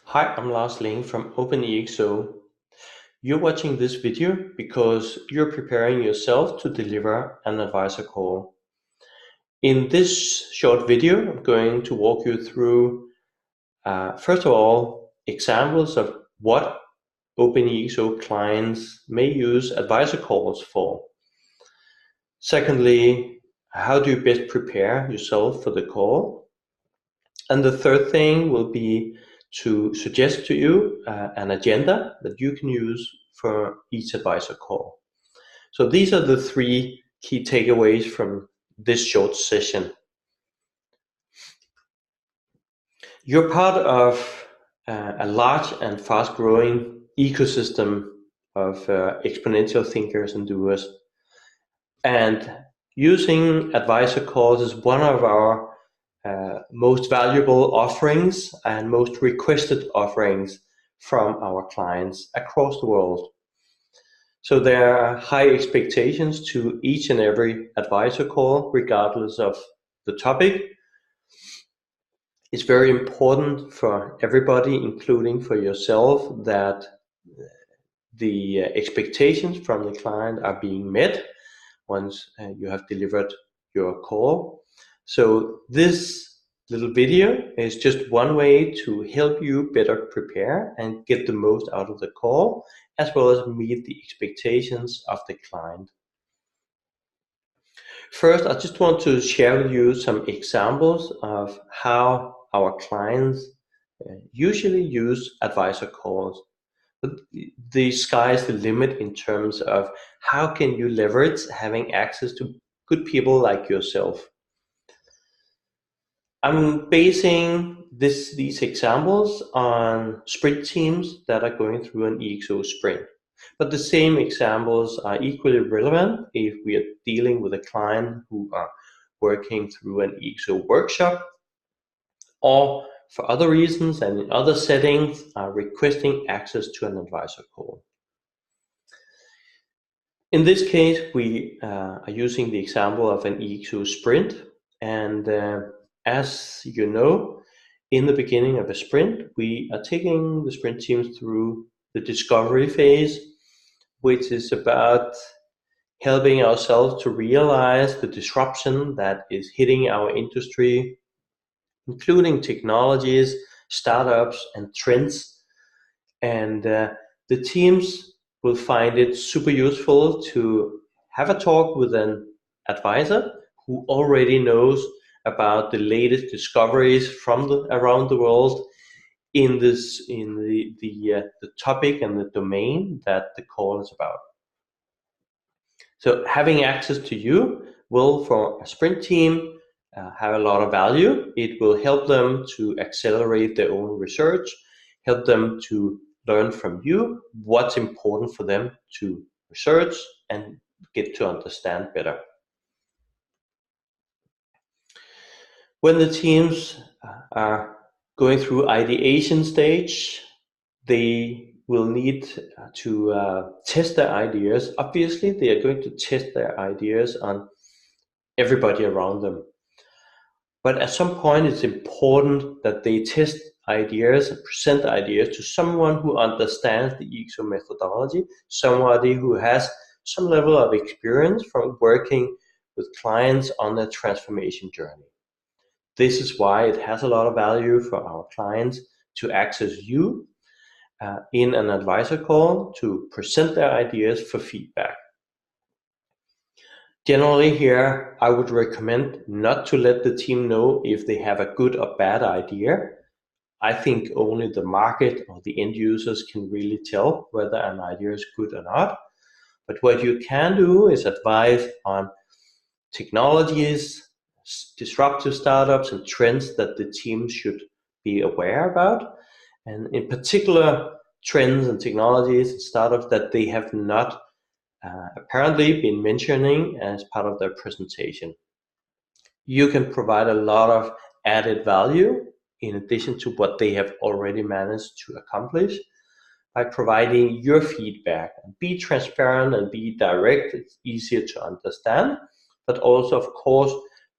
Hi, I'm Lars Ling from ExO. You're watching this video because you're preparing yourself to deliver an advisor call. In this short video, I'm going to walk you through, first of all, examples of what ExO clients may use advisor calls for. Secondly, how do you best prepare yourself for the call? And the third thing will be to suggest to you an agenda that you can use for each advisor call. So these are the three key takeaways from this short session. You're part of a large and fast-growing ecosystem of exponential thinkers and doers. And using advisor calls is one of our most valuable offerings and most requested offerings from our clients across the world. So there are high expectations to each and every advisor call, regardless of the topic. It's very important for everybody, including for yourself, that the expectations from the client are being met once you have delivered your call. So this little video is just one way to help you better prepare and get the most out of the call, as well as meet the expectations of the client. First, I just want to share with you some examples of how our clients usually use advisor calls. But the sky is the limit in terms of how can you leverage having access to good people like yourself. I'm basing these examples on sprint teams that are going through an ExO sprint. But the same examples are equally relevant if we are dealing with a client who are working through an ExO workshop, or for other reasons and in other settings are requesting access to an advisor call. In this case, we are using the example of an ExO sprint, and as you know, in the beginning of a sprint, we are taking the sprint teams through the discovery phase, which is about helping ourselves to realize the disruption that is hitting our industry, including technologies, startups, and trends. And the teams will find it super useful to have a talk with an advisor who already knows about the latest discoveries from around the world in the topic and the domain that the call is about. So having access to you will, for a sprint team, have a lot of value. It will help them to accelerate their own research, help them to learn from you what's important for them to research and get to understand better. When the teams are going through ideation stage, they will need to test their ideas. Obviously, they are going to test their ideas on everybody around them. But at some point, it's important that they test ideas and present ideas to someone who understands the ExO methodology, somebody who has some level of experience from working with clients on their transformation journey. This is why it has a lot of value for our clients to access you in an advisor call to present their ideas for feedback. Generally here, I would recommend not to let the team know if they have a good or bad idea. I think only the market or the end users can really tell whether an idea is good or not. But what you can do is advise on technologies, disruptive startups, and trends that the team should be aware about. And in particular, trends and technologies and startups that they have not apparently been mentioning as part of their presentation. You can provide a lot of added value in addition to what they have already managed to accomplish by providing your feedback. Be transparent and be direct. It's easier to understand, but also, of course,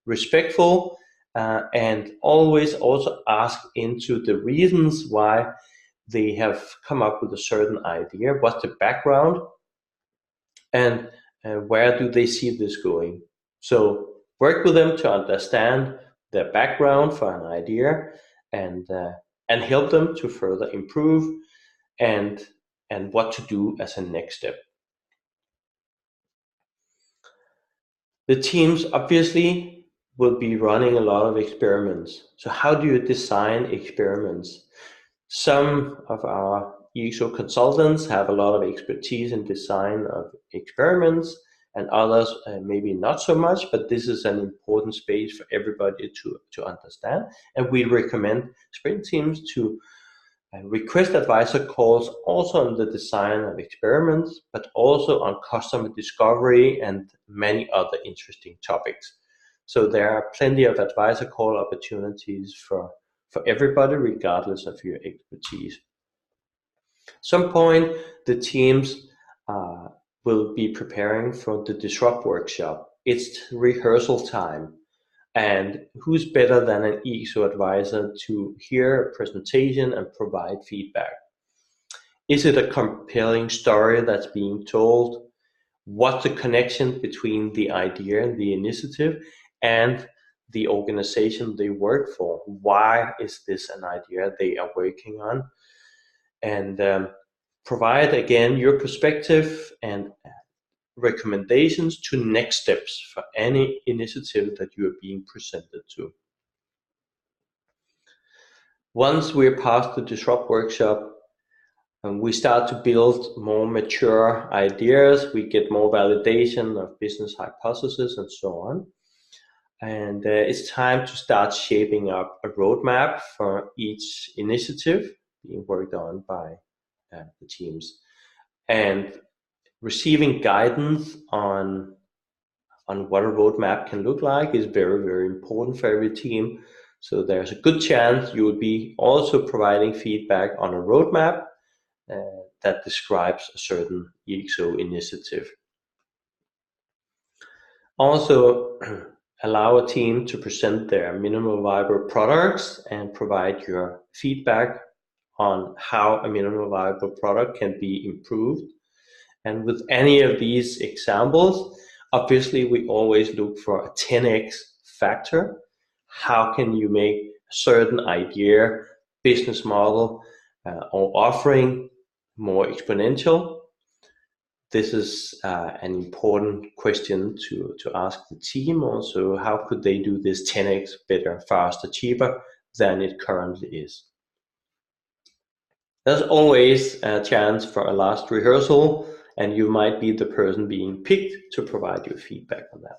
respectful and always also ask into the reasons why they have come up with a certain idea, what's the background, and where do they see this going. So work with them to understand their background for an idea, and help them to further improve, and what to do as a next step. The teams obviously will be running a lot of experiments. So how do you design experiments? Some of our ExO consultants have a lot of expertise in design of experiments, and others maybe not so much, but this is an important space for everybody to understand. And we recommend sprint teams to request advisor calls also on the design of experiments, but also on customer discovery and many other interesting topics. So there are plenty of advisor call opportunities for everybody, regardless of your expertise. Some point, the teams will be preparing for the Disrupt workshop. It's rehearsal time. And who's better than an ExO advisor to hear a presentation and provide feedback? Is it a compelling story that's being told? What's the connection between the idea and the initiative and the organization they work for? Why is this an idea they are working on? And provide again your perspective and recommendations to next steps for any initiative that you are being presented to. Once we're past the Disrupt workshop, and we start to build more mature ideas, we get more validation of business hypotheses and so on. And it's time to start shaping up a roadmap for each initiative being worked on by the teams. And receiving guidance on what a roadmap can look like is very, very important for every team. So there's a good chance you will be also providing feedback on a roadmap that describes a certain ExO initiative. Also, allow a team to present their minimum viable products and provide your feedback on how a minimum viable product can be improved. And with any of these examples, obviously we always look for a 10x factor. How can you make a certain idea, business model, or offering more exponential? This is an important question to ask the team also. How could they do this 10x better, faster, cheaper than it currently is? There's always a chance for a last rehearsal, and you might be the person being picked to provide your feedback on that.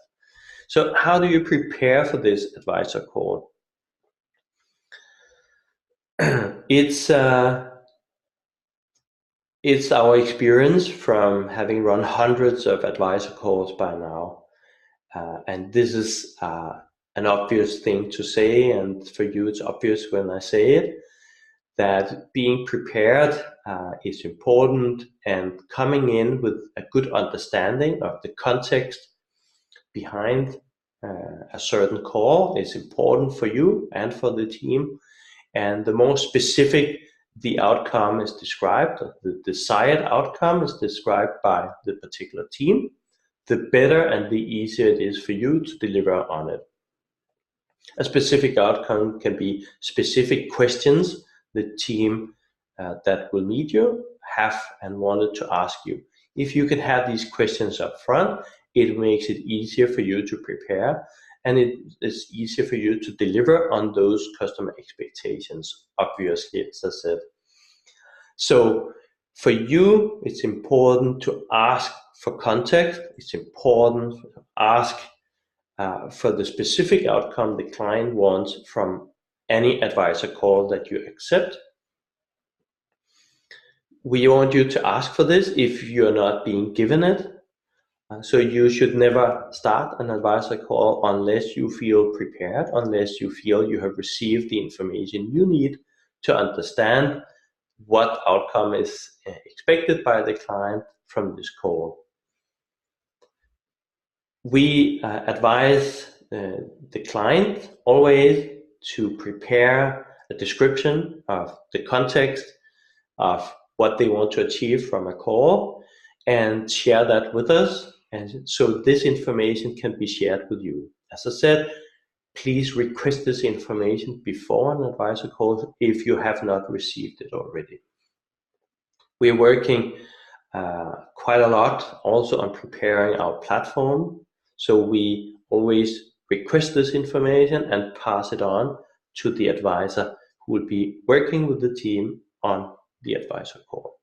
So how do you prepare for this advisor call? It's our experience from having run hundreds of advisor calls by now. And this is an obvious thing to say, and for you it's obvious when I say it, that being prepared is important, and coming in with a good understanding of the context behind a certain call is important for you and for the team. And the more specific the outcome is described, the desired outcome is described by the particular team, the better and the easier it is for you to deliver on it. A specific outcome can be specific questions the team that will meet you have and wanted to ask you. If you can have these questions up front, it makes it easier for you to prepare, and it is easier for you to deliver on those customer expectations, obviously, as I said. So for you, it's important to ask for context. It's important to ask for the specific outcome the client wants from any advisor call that you accept. We want you to ask for this if you're not being given it. So you should never start an advisor call unless you feel prepared, unless you feel you have received the information you need to understand what outcome is expected by the client from this call. We advise the client always to prepare a description of the context of what they want to achieve from a call and share that with us. And so this information can be shared with you. As I said, please request this information before an advisor call if you have not received it already. We're working quite a lot also on preparing our platform. So we always request this information and pass it on to the advisor who will be working with the team on the advisor call.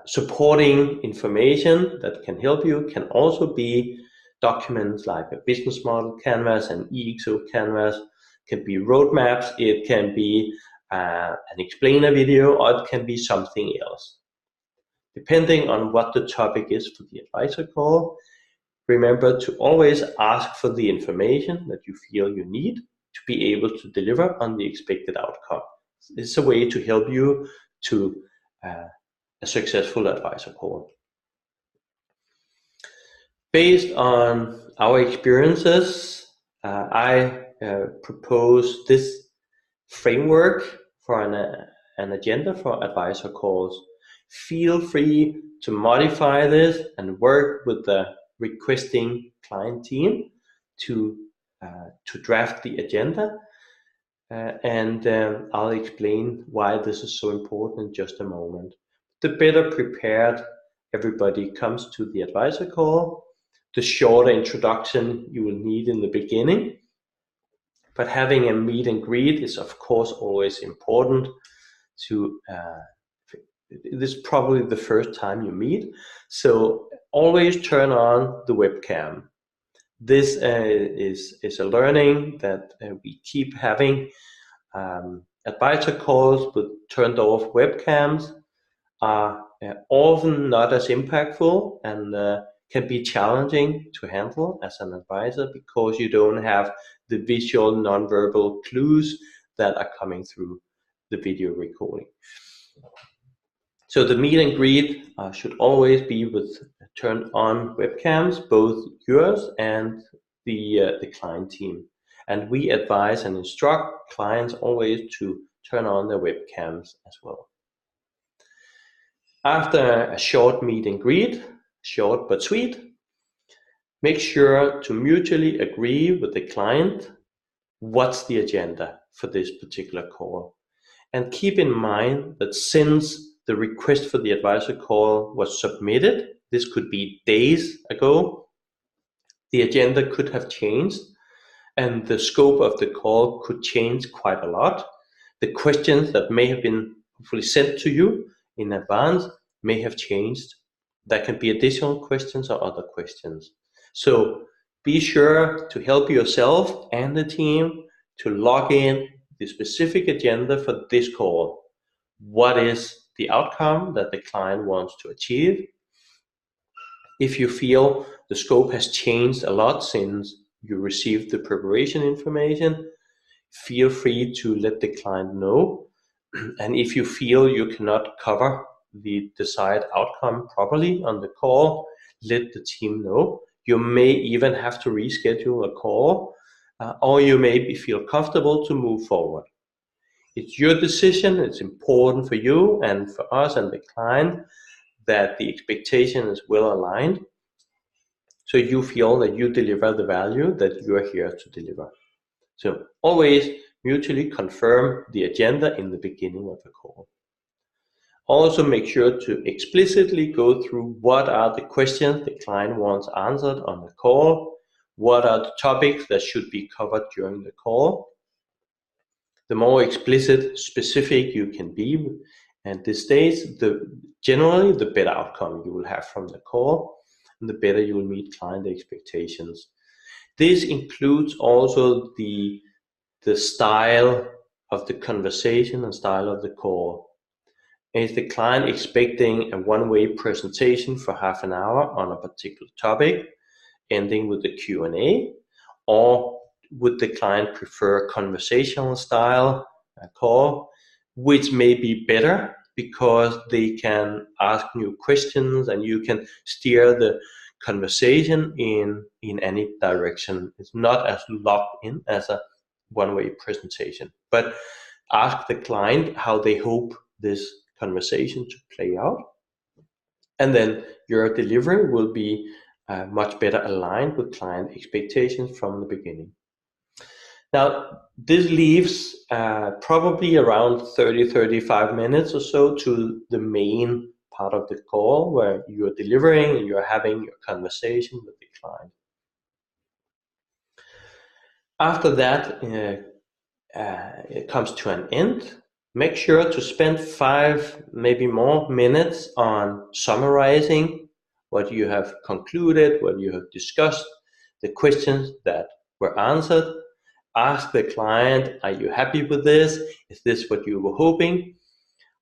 Supporting information that can help you can also be documents like a business model canvas and ExO canvas. It can be roadmaps, it can be an explainer video, or it can be something else. Depending on what the topic is for the advisor call, remember to always ask for the information that you feel you need to be able to deliver on the expected outcome. It's a way to help you to a successful advisor call. Based on our experiences, I propose this framework for an agenda for advisor calls. Feel free to modify this and work with the requesting client team to draft the agenda. I'll explain why this is so important in just a moment. The better prepared everybody comes to the advisor call, the shorter introduction you will need in the beginning. But having a meet and greet is of course always important. This is probably the first time you meet, so always turn on the webcam. This is a learning that we keep having. Advisor calls with turned off webcams are often not as impactful and can be challenging to handle as an advisor because you don't have the visual nonverbal clues that are coming through the video recording. So the meet and greet should always be with turned on webcams, both yours and the client team. And we advise and instruct clients always to turn on their webcams as well. After a short meet and greet, short but sweet, make sure to mutually agree with the client what's the agenda for this particular call. And keep in mind that since the request for the advisor call was submitted, this could be days ago, the agenda could have changed and the scope of the call could change quite a lot. The questions that may have been hopefully sent to you in advance may have changed. There can be additional questions or other questions. So be sure to help yourself and the team to log in the specific agenda for this call. What is the outcome that the client wants to achieve? If you feel the scope has changed a lot since you received the preparation information, feel free to let the client know. And if you feel you cannot cover the desired outcome properly on the call, let the team know. You may even have to reschedule a call, or you may feel comfortable to move forward. It's your decision. It's important for you and for us and the client that the expectation is well aligned, so you feel that you deliver the value that you are here to deliver. So always mutually confirm the agenda in the beginning of the call. Also make sure to explicitly go through what are the questions the client wants answered on the call, what are the topics that should be covered during the call. The more explicit, specific you can be at this stage, generally the better outcome you will have from the call, and the better you will meet client expectations. This includes also the style of the conversation and style of the call. Is the client expecting a one-way presentation for half an hour on a particular topic, ending with the Q&A, or would the client prefer a conversational style call, which may be better because they can ask new questions and you can steer the conversation in any direction. It's not as locked in as a one-way presentation, but ask the client how they hope this conversation to play out. And then your delivery will be much better aligned with client expectations from the beginning. Now, this leaves probably around 30-35 minutes or so to the main part of the call where you're delivering and you're having your conversation with the client. After that, it comes to an end. Make sure to spend 5, maybe more minutes on summarizing what you have concluded, what you have discussed, the questions that were answered. Ask the client, are you happy with this? Is this what you were hoping?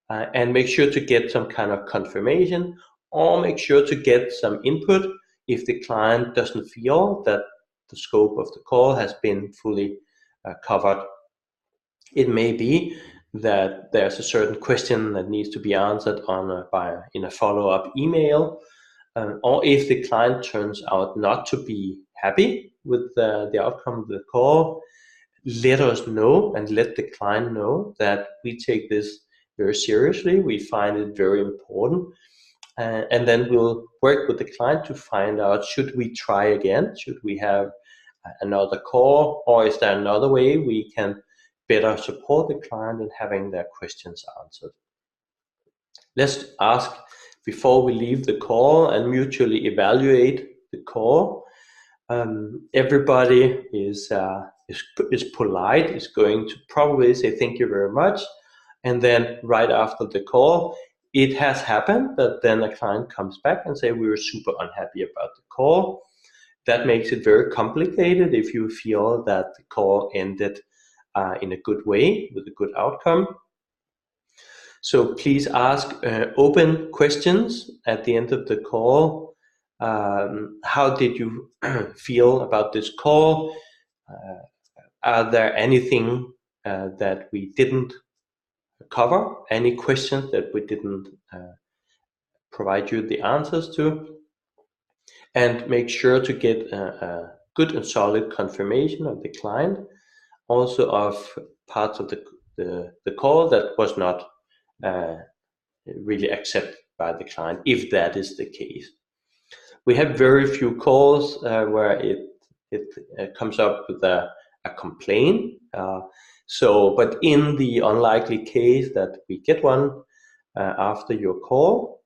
And make sure to get some kind of confirmation, or make sure to get some input if the client doesn't feel that the scope of the call has been fully covered. It may be that there's a certain question that needs to be answered in a follow-up email, or if the client turns out not to be happy with the outcome of the call, let us know and let the client know that we take this very seriously. We find it very important, and then we'll work with the client to find out, should we try again? Should we have another call, or is there another way we can better support the client in having their questions answered? Let's ask before we leave the call and mutually evaluate the call. Everybody is polite, is going to probably say thank you very much, and then right after the call, it has happened that then a client comes back and say we were super unhappy about the call. That makes it very complicated if you feel that the call ended in a good way with a good outcome. So please ask open questions at the end of the call. How did you feel about this call? Are there anything that we didn't cover? Any questions that we didn't provide you the answers to? And make sure to get a good and solid confirmation of the client, also of parts of the call that was not really accepted by the client, if that is the case. We have very few calls where it comes up with a complaint. But in the unlikely case that we get one after your call,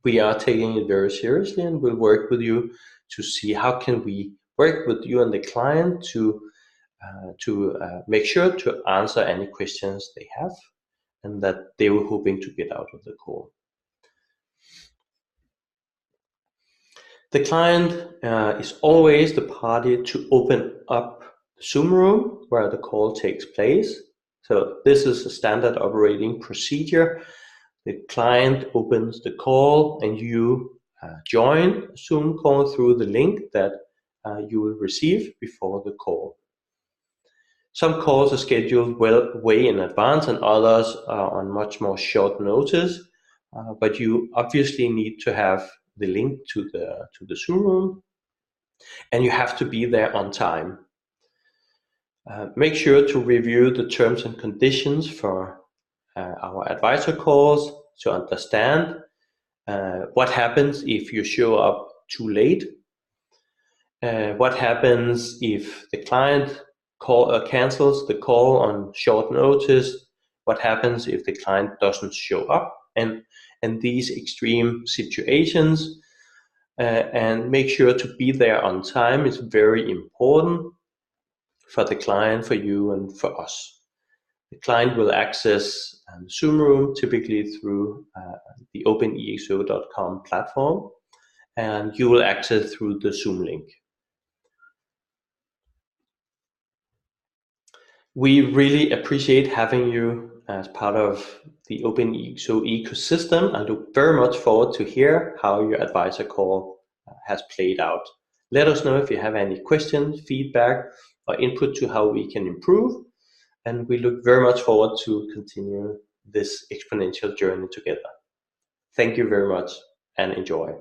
we are taking it very seriously, and we'll work with you to see how can we work with you and the client to make sure to answer any questions they have and that they were hoping to get out of the call. The client is always the party to open up the Zoom room where the call takes place. So this is a standard operating procedure. The client opens the call and you join a Zoom call through the link that you will receive before the call. Some calls are scheduled way in advance and others are on much more short notice, but you obviously need to have the link to the Zoom room, and you have to be there on time. Make sure to review the terms and conditions for our advisor calls to understand what happens if you show up too late, what happens if the client cancels the call on short notice, what happens if the client doesn't show up, and these extreme situations, and make sure to be there on time is very important for the client, for you, and for us. The client will access the Zoom room typically through the openexo.com platform, and you will access through the Zoom link. We really appreciate having you as part of the OpenExo ecosystem and look very much forward to hear how your advisor call has played out. Let us know if you have any questions, feedback, or input to how we can improve. And we look very much forward to continue this exponential journey together. Thank you very much and enjoy.